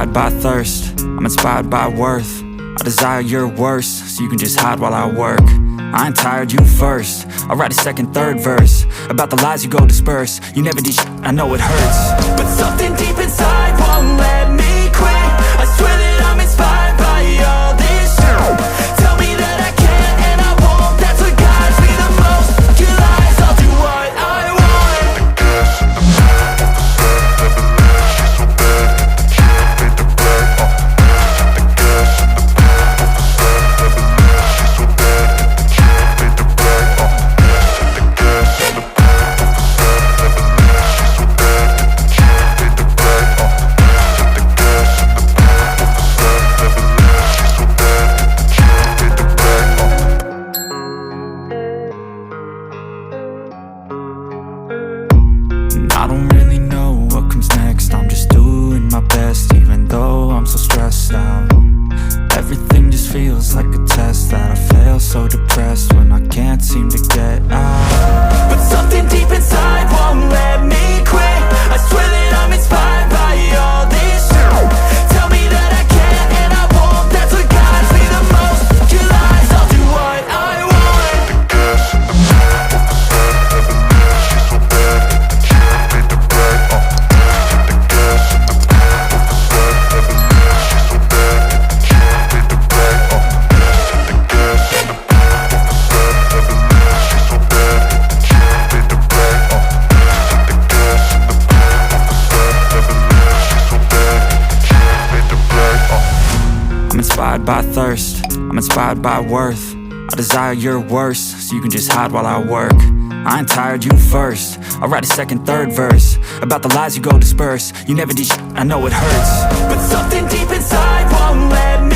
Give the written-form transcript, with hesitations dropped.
inspired by thirst, I'm inspired by worth. I desire your worst, so you can just hide while I work. I ain't tired, you first. I'll write a second, third verse about the lies you go disperse. You never did shit, I know it hurts, but something deep inside won't let me quit. I swear that I'm inspired by all this shit. Tell me that I can't and I won't. That's what guides me the most. Your lies, I'll do what I want. I don't really know what comes next. I'm just doing my best, even though I'm so stressed out. Everything just feels like a test that I fail, so depressed when I can't seem to get out. But something deep inside won't let me quit. I swear that I'm inspired by all this shit. Tell me that I can't and I won't. That's what guides me the most. Your lies, I'll do what I want. I'm inspired by thirst, I'm inspired by worth. I desire your worst, so you can just hide while I work. I ain't tired, you first. I'll write a second, third verse about the lies you go disperse. You never did shit, I know it hurts, but something deep inside won't let me